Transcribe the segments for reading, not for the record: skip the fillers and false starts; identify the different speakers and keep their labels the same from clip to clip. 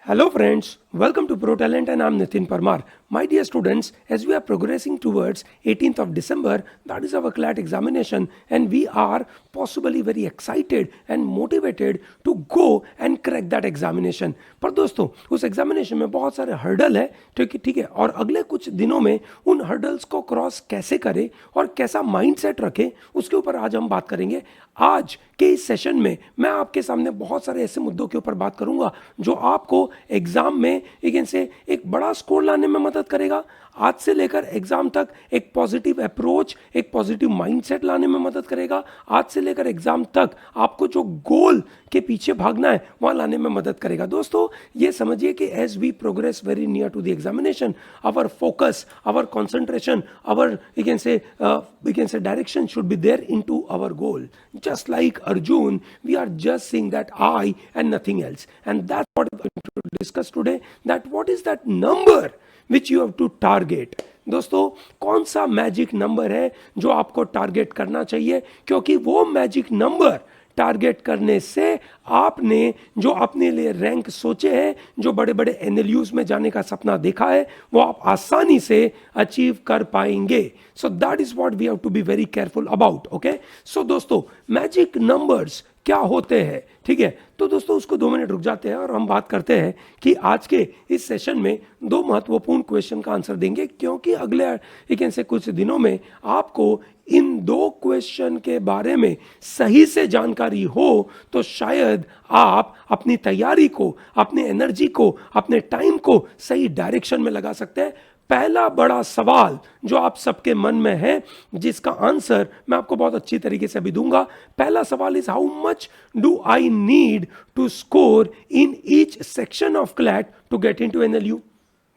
Speaker 1: Hello friends, welcome to Pro Talent and I'm Nitin Parmar. My dear students, as we are progressing towards 18th of December, that is our CLAT examination and we are possibly very excited and motivated to go and crack that examination. पर दोस्तों उस examination में बहुत सारे hurdle है ठीक है और अगले कुछ दिनों में उन हर्डल्स को क्रॉस कैसे करें और कैसा माइंडसेट रखें उसके ऊपर आज हम बात करेंगे। आज के इस सेशन में मैं आपके सामने बहुत सारे ऐसे मुद्दों के ऊपर बात करूंगा जो आपको एग्जाम में एक बड़ा स्कोर लाने में मदद करेगा। आज से लेकर एग्जाम तक एक पॉजिटिव अप्रोच, एक पॉजिटिव माइंडसेट लाने में मदद करेगा। आज से लेकर एग्जाम तक आपको जो गोल के पीछे भागना है वहां लाने में मदद करेगा। दोस्तों ये समझिए कि as we progress very near to the examination, our focus, our concentration, our we can say direction should be there into our goal. Just like Arjun, we are just seeing that I and nothing else. And that's what we're going to discuss today. That what is that number which you have to target. दोस्तों कौन सा magic number है जो आपको target करना चाहिए, क्योंकि वो मैजिक नंबर टारगेट करने से आपने जो अपने लिए रैंक सोचे हैं, जो बड़े बड़े एनएलयूज में जाने का सपना देखा है, वो आप आसानी से अचीव कर पाएंगे। So that is what we have to be very careful about. Okay, so दोस्तों मैजिक नंबर्स क्या होते हैं, ठीक है। तो दोस्तों उसको 2 मिनट रुक जाते हैं और हम बात करते हैं कि आज के इस सेशन में 2 महत्वपूर्ण क्वेश्चन का आंसर देंगे, क्योंकि अगले से कुछ दिनों में आपको इन 2 क्वेश्चन के बारे में सही से जानकारी हो तो शायद आप अपनी तैयारी को, अपने एनर्जी को, अपने टाइम को सही डायरेक्शन में लगा सकते हैं। पहला बड़ा सवाल जो आप सबके मन में है, जिसका आंसर मैं आपको बहुत अच्छी तरीके से अभी दूंगा। पहला सवाल is how much do I need to score in each section of CLAT to get into NLU.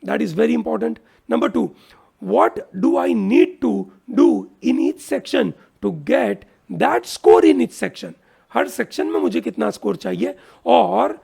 Speaker 1: That is very important. Number 2, what do I need to do in each section to get that score in each section। Her section में मुझे कितना score चाहिए और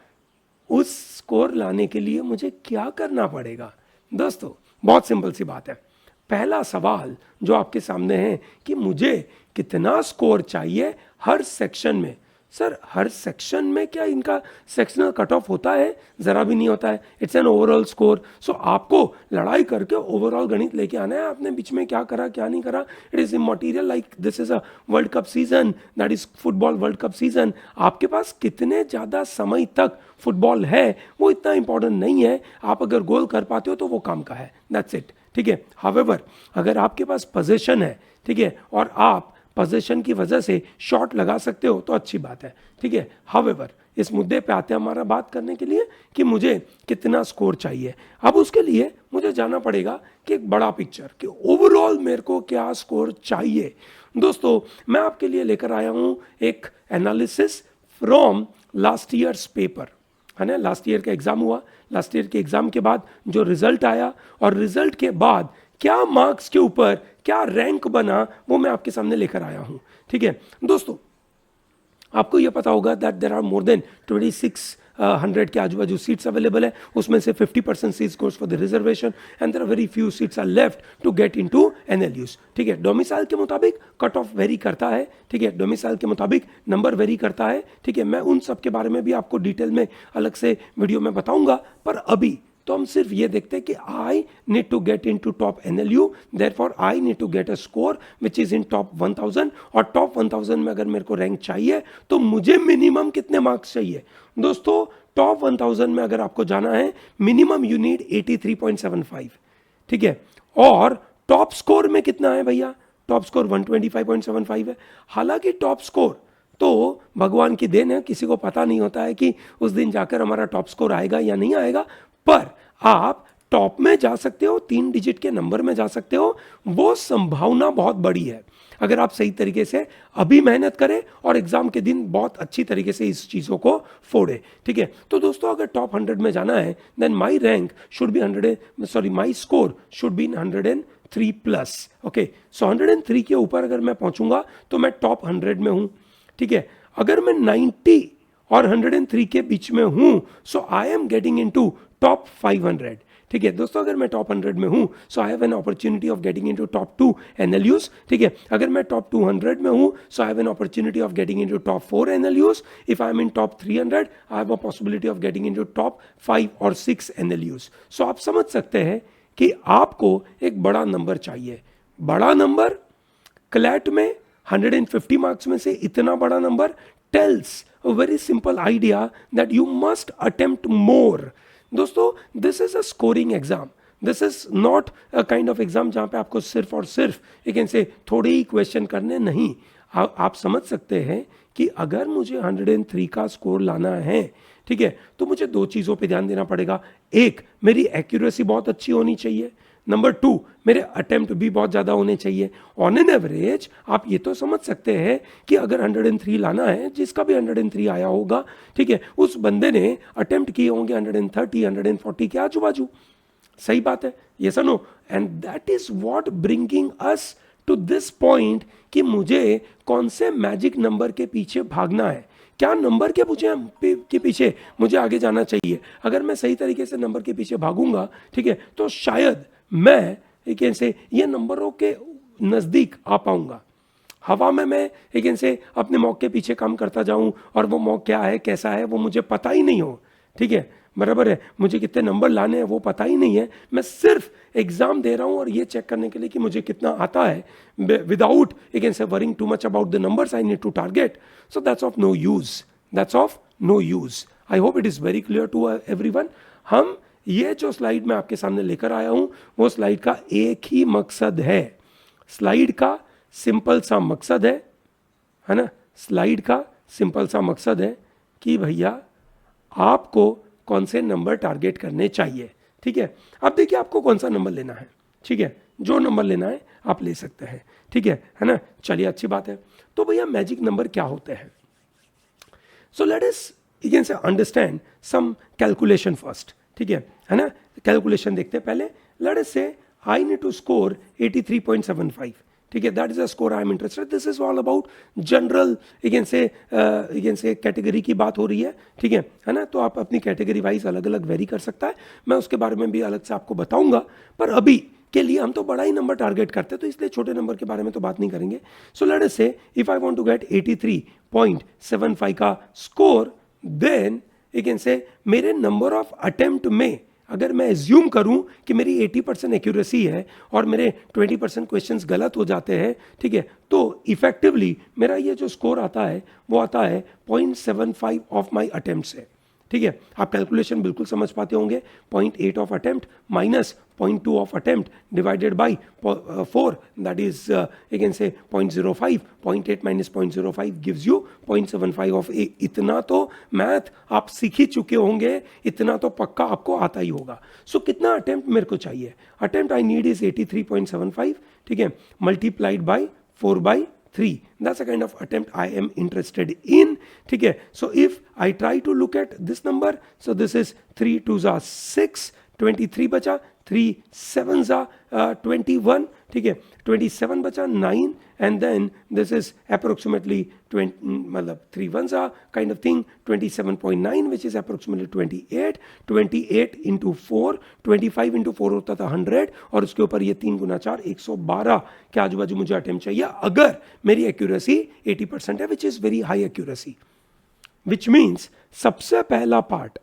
Speaker 1: उस score लाने के लिए मुझे क्या करना पड़ेगा। दोस्तों बहुत सिंपल सी बात है। पहला सवाल जो आपके सामने है कि मुझे कितना स्कोर चाहिए हर सेक्शन में। सर हर सेक्शन में क्या इनका सेक्शनल कट ऑफ होता है? जरा भी नहीं होता है। It's an overall score. So आपको लड़ाई करके ओवरऑल गणित लेके आना है, आपने बीच में क्या करा क्या नहीं करा, it is immaterial. Like this is a world cup season, that is football world cup season. आपके पास कितने ज़्यादा समय तक फुटबॉल है वो इतना इंपॉर्टेंट नहीं है। आप अगर गोल कर पाते हो तो वो काम का है, दैट्स इट, ठीक है। हावेवर अगर आपके पास पोजीशन है, ठीक है, और आप पोजीशन की वजह से शॉट लगा सकते हो तो अच्छी बात है, ठीक है। हावेवर इस मुद्दे पे आते हैं हमारा बात करने के लिए कि मुझे कितना स्कोर चाहिए। अब उसके लिए मुझे जाना पड़ेगा कि एक बड़ा पिक्चर, कि ओवरऑल मेरे को क्या स्कोर चाहिए। दोस्तों मैं आपके लिए लेकर आया हूं एक analysis from last years paper, है ना। लास्ट ईयर का एग्जाम हुआ, लास्ट ईयर के एग्जाम के बाद जो रिजल्ट आया और रिजल्ट के बाद क्या मार्क्स के ऊपर क्या रैंक बना वो मैं आपके सामने लेकर आया हूं, ठीक है। दोस्तों आपको यह पता होगा that there are more than 2600 के आजू बाजू सीट्स अवेलेबल है। उसमें से 50% seats goes for the reservation and there are very few seats are left to get into NLUs, ठीक है। डोमिसाइल के मुताबिक कट ऑफ वेरी करता है, ठीक है। डोमिसाइल के मुताबिक नंबर वेरी करता है, ठीक है। मैं उन सब के बारे में भी आपको डिटेल में अलग से वीडियो में बताऊंगा, पर अभी तो हम सिर्फ ये देखते हैं कि I need to get into top NLU, therefore I need to get a score which is in top 1000। और टॉप 1000 में अगर मेरे को रैंक चाहिए तो मुझे मिनिमम कितने मार्क्स चाहिए। दोस्तों टॉप 1000 में अगर आपको जाना है मिनिमम यू नीड 83.75, ठीक है। और टॉप स्कोर में कितना है भैया? टॉप स्कोर 125.75 है। हालांकि टॉप स्कोर तो भगवान की देन है, किसी को पता नहीं होता है कि उस दिन जाकर हमारा टॉप स्कोर आएगा या नहीं आएगा, पर आप टॉप में जा सकते हो, 3 डिजिट के नंबर में जा सकते हो, वो संभावना बहुत बड़ी है अगर आप सही तरीके से अभी मेहनत करें और एग्जाम के दिन बहुत अच्छी तरीके से इस चीजों को फोड़े, ठीक है। तो दोस्तों अगर टॉप 100 में जाना है then my rank should be my score should be 103 plus, okay. So 103 के ऊपर अगर मैं पहुंचूंगा तो मैं टॉप 100 में हूं, ठीक है। अगर मैं 90 और 103 के बीच में हूं so I am getting into top 500, ठीक है दोस्तों, अगर मैं टॉप 100 में हूं so I have an opportunity of getting into top 2 NLUs. ठीक है, अगर मैं टॉप 200 में हूं so I have an opportunity of getting into top 4 NLUs. If I am in top 300 I have a possibility of getting into top 5 और 6 NLUs. सो आप समझ सकते हैं कि आपको एक बड़ा नंबर चाहिए। बड़ा नंबर क्लैट में 150 मार्क्स में से इतना बड़ा number tells a very simple idea that you must attempt more. दोस्तों, this is a scoring exam. This is not a kind of exam जहाँ पे आपको सिर्फ और सिर्फ एक से थोड़े ही क्वेश्चन करने नहीं। आप समझ सकते हैं कि अगर मुझे 103 का स्कोर लाना है, ठीक है, तो मुझे दो चीज़ों पे ध्यान देना पड़ेगा। एक, मेरी एक्यूरेसी बहुत अच्छी होनी चाहिए। नंबर 2, मेरे अटेम्प्ट भी बहुत ज़्यादा होने चाहिए। ऑन एन एवरेज आप ये तो समझ सकते हैं कि अगर 103 लाना है, जिसका भी 103 आया होगा, ठीक है, उस बंदे ने अटेम्प्ट किए होंगे 130 140 के आजू बाजू। सही बात है, ये सुनो। And that is what bringing us to this point कि मुझे कौन से मैजिक नंबर के पीछे भागना है। क्या नंबर के पीछे मुझे आगे जाना चाहिए? अगर मैं सही तरीके से नंबर के पीछे भागूंगा, ठीक है, तो शायद मैं एक से ये नंबरों के नज़दीक आ पाऊंगा। हवा में मैं एक से अपने मौके के पीछे काम करता जाऊं और वो मौका क्या है, कैसा है, वो मुझे पता ही नहीं हो। ठीक है, बराबर है, मुझे कितने नंबर लाने हैं वो पता ही नहीं है। मैं सिर्फ एग्जाम दे रहा हूं और ये चेक करने के लिए कि मुझे कितना आता है, विदाउट अगेन से worrying too much about the numbers I need to target. So that's of no use, that's of no use. I hope it is very clear to everyone. हम ये जो स्लाइड मैं आपके सामने लेकर आया हूं, वो स्लाइड का एक ही मकसद है। स्लाइड का सिंपल सा मकसद है ना, स्लाइड का सिंपल सा मकसद है कि भैया आपको कौन से नंबर टारगेट करने चाहिए। ठीक है, अब देखिए आपको कौन सा नंबर लेना है। ठीक है, जो नंबर लेना है आप ले सकते हैं। ठीक है ना, चलिए अच्छी बात है। तो भैया मैजिक नंबर क्या होते हैं? सो लेट अस अगेन से अंडरस्टैंड सम कैलकुलेशन फर्स्ट। ठीक है ना, कैलकुलेशन देखते हैं पहले। लेट अस से आई नीड टू स्कोर 83.75। ठीक है, that is a score I am interested. This is all about general again से कैटेगरी की बात हो रही है। ठीक है ना, तो आप अपनी कैटेगरी वाइज अलग अलग वेरी कर सकता है, मैं उसके बारे में भी अलग से आपको बताऊंगा। पर अभी के लिए हम तो बड़ा ही नंबर टारगेट करते हैं, तो इसलिए छोटे नंबर के बारे में तो बात नहीं करेंगे। सो let us say if I want to get 83.75 का स्कोर, देन अगेन से मेरे नंबर ऑफ अटेम्प्ट में अगर मैं एज्यूम करूं कि मेरी 80% एक्यूरेसी है और मेरे 20% क्वेश्चंस गलत हो जाते हैं, ठीक है, तो इफेक्टिवली मेरा ये जो स्कोर आता है वो आता है 0.75 ऑफ माई अटेम्प्ट से। ठीक है, आप कैलकुलेशन बिल्कुल समझ पाते होंगे। 0.8 of attempt minus 0.2 of attempt divided by 4, that is again से 0.05। 0.8 माइनस 0.05 गिव्स यू 0.75 ऑफ ए। इतना तो मैथ आप सीख ही चुके होंगे, इतना तो पक्का आपको आता ही होगा। सो कितना अटेम्प्ट मेरे को चाहिए? अटेम्प्ट आई नीड इज 83.75, ठीक है, multiplied by 4/3. That's the kind of attempt I am interested in. ठीक है, so if I try to look at this number, so this is 3 2s are 6, 23 बचा, 3 7s are 21, ठीक है, 27 बचा 9, and then this is approximately 20, मतलब 3 1s are kind of thing, 27.9 which is approximately 28, 28 into 4, 25 into 4 होता था 100, और उसके ऊपर ये 3 गुना 4 112 के आजू बाजू मुझे अटेम्प्ट चाहिए अगर मेरी एक्यूरेसी 80% है, which is very high accuracy, which means सबसे पहला पार्ट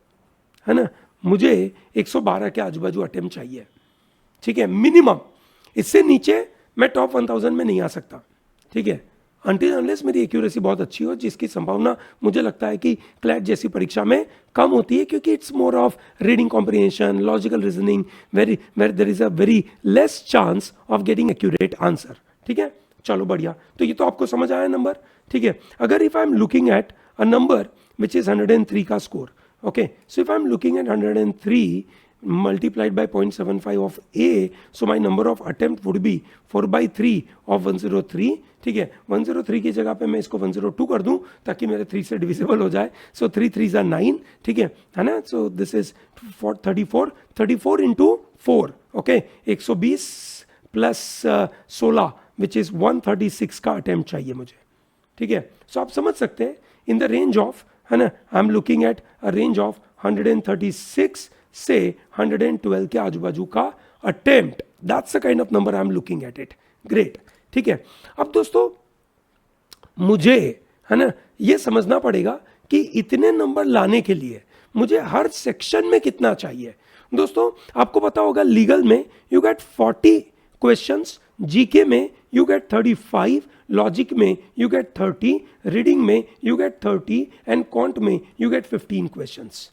Speaker 1: है ना, मुझे 112 के आजू बाजू अटेम्प्ट चाहिए। ठीक है, मिनिमम, इससे नीचे मैं टॉप 1000 में नहीं आ सकता। ठीक है, अनटिल अनलेस मेरी एक्यूरेसी बहुत अच्छी हो, जिसकी संभावना मुझे लगता है कि क्लैट जैसी परीक्षा में कम होती है, क्योंकि it's more of reading comprehension, logical reasoning, where there is a very less chance of getting accurate answer. ठीक है, चलो बढ़िया, तो ये तो आपको समझ आया नंबर। ठीक है, अगर if I am looking at a number which is 103 का score, okay, so if I'm looking at 103 multiplied by 0.75 of A, so my number of attempt would be 4/3 of 103. ठीक है, 103 की जगह पे मैं इसको 102 कर दूं ताकि मेरे 3 से डिविजिबल हो जाए। सो 3 3s are 9, ठीक है ना, so this is 34 into 4, okay, 120 plus 16 which is 136 का अटेम्प्ट चाहिए मुझे। ठीक है, सो आप समझ सकते हैं इन द रेंज ऑफ, है ना, I am looking at a range of 136 से 112 के आजू बाजू का attempt, that's the kind of number I am looking at it. Great, ठीक है। अब दोस्तों मुझे, है ना, ये समझना पड़ेगा कि इतने नंबर लाने के लिए मुझे हर सेक्शन में कितना चाहिए। दोस्तों आपको पता होगा लीगल में यू गेट 40 क्वेश्चंस, जीके में यू गेट 35, लॉजिक में यू गेट 30, रीडिंग में यू गेट 30 एंड कॉन्ट में यू गेट 15 क्वेश्चंस।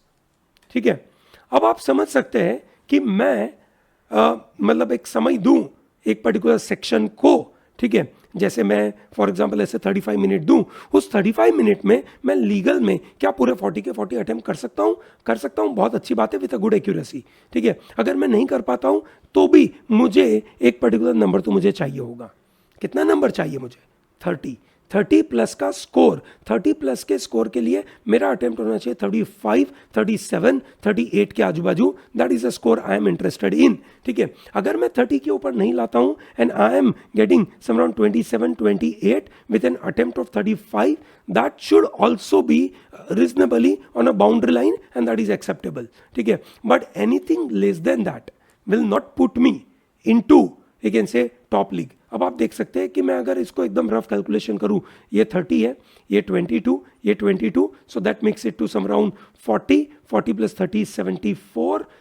Speaker 1: ठीक है, अब आप समझ सकते हैं कि मैं मतलब एक समय दूं एक पर्टिकुलर सेक्शन को, ठीक है, जैसे मैं फॉर एग्जांपल ऐसे 35 मिनट दूं, उस 35 मिनट में मैं लीगल में क्या पूरे 40 के 40 अटेम्प्ट कर सकता हूं, बहुत अच्छी बात है, विद अ गुड एक्यूरेसी। ठीक है, अगर मैं नहीं कर पाता हूं तो भी मुझे एक पर्टिकुलर नंबर तो मुझे चाहिए होगा। कितना नंबर चाहिए मुझे? 30 प्लस का स्कोर, 30 प्लस के स्कोर के लिए मेरा अटेम्प्ट होना चाहिए 35, 37, 38 के आजू बाजू, that is a score I am interested in. ठीक है, अगर मैं 30 के ऊपर नहीं लाता हूं and I am getting some around 27, 28 with an attempt of 35, that should also be reasonably on a boundary line and that is acceptable. ठीक है, but anything less than that will not put me into, you can say, top league. अब आप देख सकते हैं कि मैं अगर इसको एकदम रफ कैलकुलेशन करूं, ये 30 है, ये 22, ये 22, so that makes it to some around 40 plus 30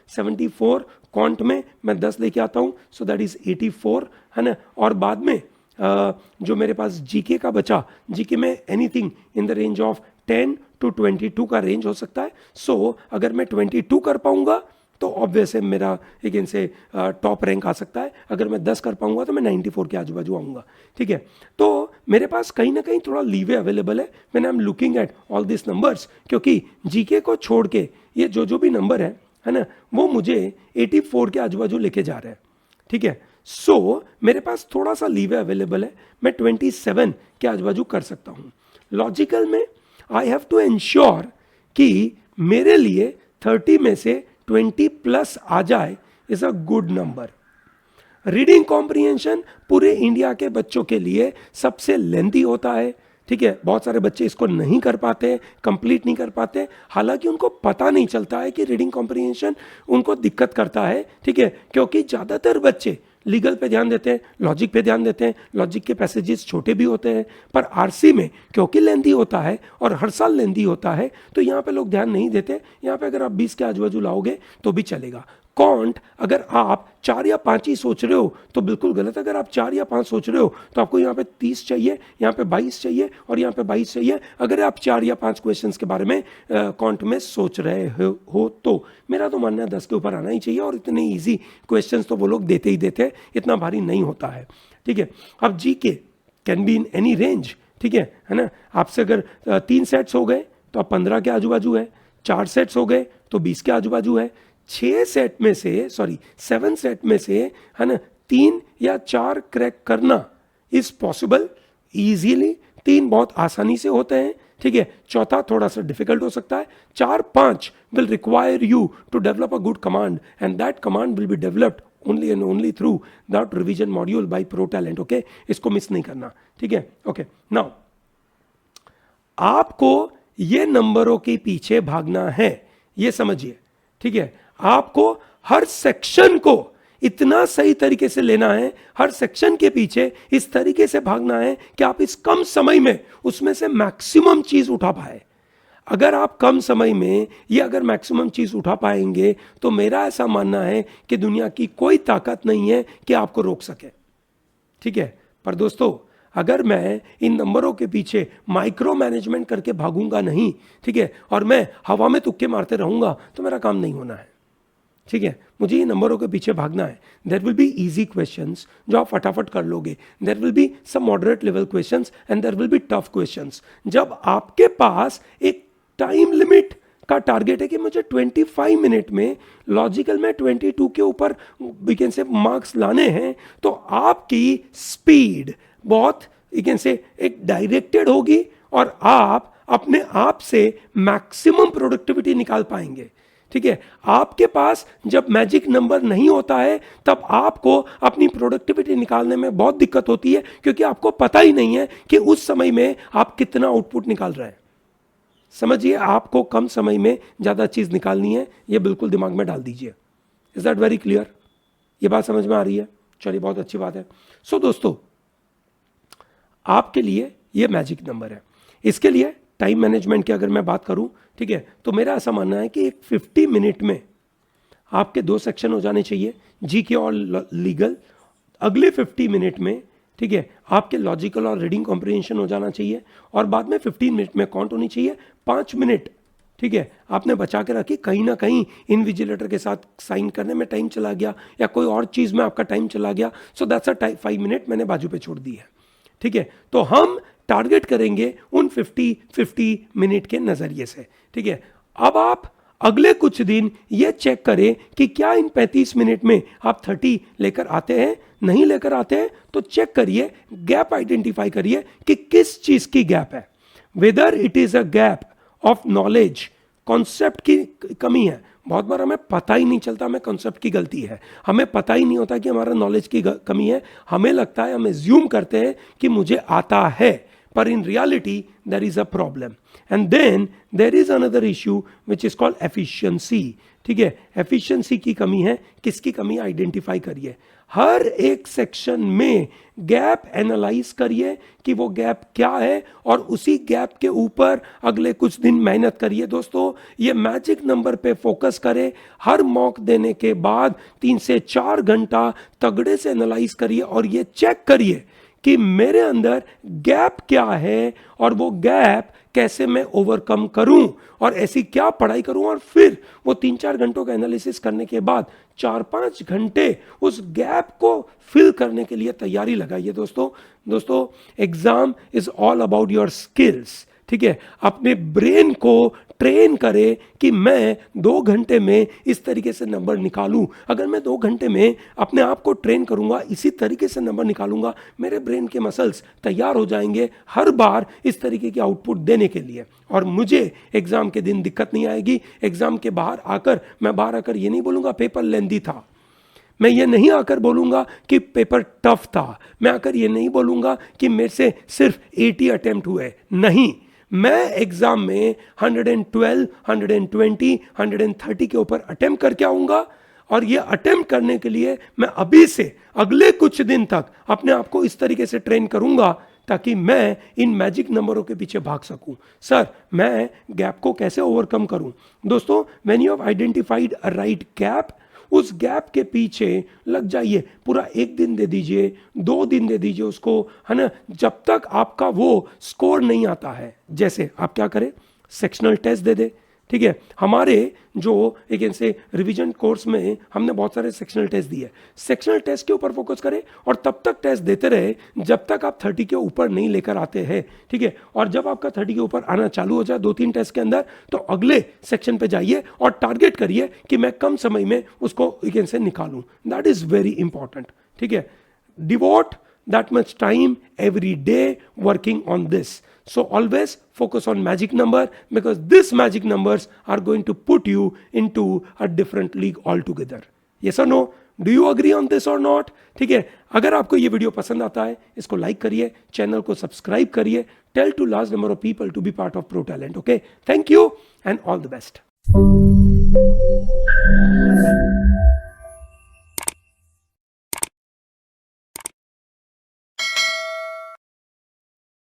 Speaker 1: 74 count में मैं 10 लेके आता हूं, सो दैट इज 84, है ना। और बाद में जो मेरे पास जीके का बचा, जीके में anything in the range of 10 to 22 का रेंज हो सकता है। सो अगर मैं 22 कर पाऊंगा तो ऑब्वियस है मेरा एक इनसे टॉप रैंक आ सकता है। अगर मैं 10 कर पाऊंगा तो मैं 94 के आजू बाजू आऊंगा। ठीक है, तो मेरे पास कहीं ना कहीं थोड़ा लीवे अवेलेबल है when I am looking at all this numbers, क्योंकि जीके को छोड़ के ये जो भी नंबर है ना, वो मुझे 84 के आजू बाजू लेके जा रहे हैं। ठीक है, सो मेरे पास थोड़ा सा लीवे अवेलेबल है, मैं 27 के आजू बाजू कर सकता हूं। लॉजिकल में आई हैव टू एंश्योर कि मेरे लिए 30 में से 20 प्लस आ जाए, is a good number. Reading comprehension पूरे इंडिया के बच्चों के लिए सबसे लेंथी होता है। ठीक है, बहुत सारे बच्चे इसको नहीं कर पाते, कंप्लीट नहीं कर पाते, हालांकि उनको पता नहीं चलता है कि रीडिंग कॉम्प्रिहेंशन उनको दिक्कत करता है। ठीक है, क्योंकि ज्यादातर बच्चे लीगल पे ध्यान देते हैं, लॉजिक पे ध्यान देते हैं, लॉजिक के पैसेजेस छोटे भी होते हैं, पर आरसी में क्योंकि लेंथी होता है और हर साल लेंथी होता है, तो यहाँ पे लोग ध्यान नहीं देते। यहाँ पे अगर आप 20 के आजू बाजू लाओगे तो भी चलेगा। कॉन्ट अगर आप 4 या 5 ही सोच रहे हो तो बिल्कुल गलत। अगर आप 4 या 5 सोच रहे हो तो आपको यहाँ पे 30 चाहिए, यहाँ पे 22 चाहिए और यहाँ पे 22 चाहिए। अगर आप 4 या 5 क्वेश्चंस के बारे में कॉन्ट में सोच रहे हो तो मेरा तो मानना है 10 के ऊपर आना ही चाहिए। और इतने ईजी क्वेश्चंस तो वो लोग देते ही देते हैं, इतना भारी नहीं होता है। ठीक है, अब GK can be in any range. ठीक है ना। आपसे अगर 3 सेट्स हो गए तो आप 15 के आजू बाजू है, 4 सेट्स हो गए तो 20 के आजू बाजू है, 7 सेट में से, है ना, 3 या 4 क्रैक करना इज पॉसिबल इजीली। 3 बहुत आसानी से होते हैं। ठीक है, चौथा थोड़ा सा डिफिकल्ट हो सकता है। 4-5 will require you to develop a good command and that command will be developed only and only through that revision module by ProTalent. Okay, इसको मिस नहीं करना। ठीक है, ओके। नाउ आपको ये नंबरों के पीछे भागना है, ये समझिए। ठीक है, आपको हर सेक्शन को इतना सही तरीके से लेना है, हर सेक्शन के पीछे इस तरीके से भागना है कि आप इस कम समय में उसमें से मैक्सिमम चीज उठा पाए। अगर आप कम समय में ये अगर मैक्सिमम चीज उठा पाएंगे तो मेरा ऐसा मानना है कि दुनिया की कोई ताकत नहीं है कि आपको रोक सके। ठीक है, पर दोस्तों अगर मैं इन नंबरों के पीछे माइक्रो मैनेजमेंट करके भागूंगा नहीं, ठीक है, और मैं हवा में तुक्के मारते रहूंगा तो मेरा काम नहीं होना है। ठीक है, मुझे ये नंबरों के पीछे भागना है। There will be easy questions जो आप फटाफट कर लोगे, there will be some moderate level questions and there will be tough questions. जब आपके पास एक टाइम लिमिट का टारगेट है कि मुझे 25 मिनट में लॉजिकल में 22 के ऊपर वी कैन से मार्क्स लाने हैं, तो आपकी स्पीड बहुत वी कैन से एक डायरेक्टेड होगी और आप अपने आप से मैक्सिमम प्रोडक्टिविटी निकाल पाएंगे। ठीक है, आपके पास जब मैजिक नंबर नहीं होता है तब आपको अपनी प्रोडक्टिविटी निकालने में बहुत दिक्कत होती है, क्योंकि आपको पता ही नहीं है कि उस समय में आप कितना आउटपुट निकाल रहे हैं। समझिए, आपको कम समय में ज़्यादा चीज़ निकालनी है, ये बिल्कुल दिमाग में डाल दीजिए। Is that very clear? ये बात समझ में आ रही है? चलिए, बहुत अच्छी बात है। सो दोस्तों, आपके लिए ये मैजिक नंबर है। इसके लिए टाइम मैनेजमेंट की अगर मैं बात करूं, ठीक है, तो मेरा ऐसा मानना है कि एक 50 मिनट में आपके 2 सेक्शन हो जाने चाहिए, जीके और लीगल। अगले 50 मिनट में, ठीक है, आपके लॉजिकल और रीडिंग कॉम्प्रिहेंशन हो जाना चाहिए, और बाद में 15 मिनट में कॉन्ट होनी चाहिए। 5 मिनट, ठीक है, आपने बचा के रखी, कहीं ना कहीं इनविजिलेटर के साथ साइन करने में टाइम चला गया या कोई और चीज में आपका टाइम चला गया, सो दैट्स अ 5 मिनट मैंने बाजू पे छोड़ दी है, ठीक है। तो हम टारगेट करेंगे उन 50 मिनट के नजरिए से, ठीक है। अब आप अगले कुछ दिन ये चेक करें कि क्या इन 35 मिनट में आप 30 लेकर आते हैं। नहीं लेकर आते हैं तो चेक करिए, गैप आइडेंटिफाई करिए कि किस चीज की गैप है। Whether it is a gap of knowledge, concept की कमी है। बहुत बार हमें पता ही नहीं चलता हमें कॉन्सेप्ट की गलती है, हमें पता ही नहीं होता कि हमारा नॉलेज की कमी है। हमें लगता है, हम एज्यूम करते हैं कि मुझे आता है, पर in reality there is a problem. And then there is another issue which is called efficiency, ठीक है। एफिशिएंसी की कमी है, किसकी कमी आइडेंटिफाई करिए। हर एक सेक्शन में गैप एनालाइज करिए कि वो गैप क्या है, और उसी गैप के ऊपर अगले कुछ दिन मेहनत करिए। दोस्तों, ये मैजिक नंबर पे फोकस करें। हर मॉक देने के बाद 3 से 4 घंटा तगड़े से एनालाइज करिए और ये चेक करिए कि मेरे अंदर गैप क्या है और वो गैप कैसे मैं ओवरकम करूं, और ऐसी क्या पढ़ाई करूं। और फिर वो 3-4 घंटों का एनालिसिस करने के बाद 4-5 घंटे उस गैप को फिल करने के लिए तैयारी लगाइए। दोस्तों exam is all about your skills, ठीक है। अपने ब्रेन को ट्रेन करें कि मैं 2 घंटे में इस तरीके से नंबर निकालूं। अगर मैं 2 घंटे में अपने आप को ट्रेन करूंगा, इसी तरीके से नंबर निकालूंगा, मेरे ब्रेन के मसल्स तैयार हो जाएंगे हर बार इस तरीके की आउटपुट देने के लिए, और मुझे एग्जाम के दिन दिक्कत नहीं आएगी। एग्जाम के मैं बाहर आकर ये नहीं बोलूंगा पेपर लेंदी था, मैं ये नहीं आकर बोलूंगा कि पेपर टफ था, मैं आकर ये नहीं बोलूंगा कि मेरे से सिर्फ 80 अटेम्प्ट हुए। नहीं, मैं एग्जाम में 112, 120, 130 के ऊपर अटेम्प्ट करके आऊंगा, और ये अटेम्प्ट करने के लिए मैं अभी से अगले कुछ दिन तक अपने आप को इस तरीके से ट्रेन करूंगा ताकि मैं इन मैजिक नंबरों के पीछे भाग सकूं। सर, मैं गैप को कैसे ओवरकम करूं? दोस्तों, when you have identified a right gap, उस गैप के पीछे लग जाइए। पूरा 1 दिन दे दीजिए, 2 दिन दे दीजिए उसको, है ना, जब तक आपका वो स्कोर नहीं आता है। जैसे आप क्या करें, सेक्शनल टेस्ट दे दे, ठीक है। हमारे जो एक ऐसे रिवीजन कोर्स में हमने बहुत सारे सेक्शनल टेस्ट दिए। सेक्शनल टेस्ट के ऊपर फोकस करें और तब तक टेस्ट देते रहे जब तक आप 30 के ऊपर नहीं लेकर आते हैं, ठीक है। और जब आपका 30 के ऊपर आना चालू हो जाए 2-3 टेस्ट के अंदर, तो अगले सेक्शन पे जाइए और टारगेट करिए कि मैं कम समय में उसको एक ऐसे निकालूं। दैट इज वेरी इंपॉर्टेंट, ठीक है। Devote that much time every day working on this. So always focus on magic number, because these magic numbers are going to put you into a different league altogether. Yes or no? Do you agree on this or not? ठीक है, अगर आपको ये video पसंद आता है, इसको like करिए, चैनल को सब्सक्राइब करिए, tell to large number of people to be part of Pro Talent. Okay, thank you and all the best.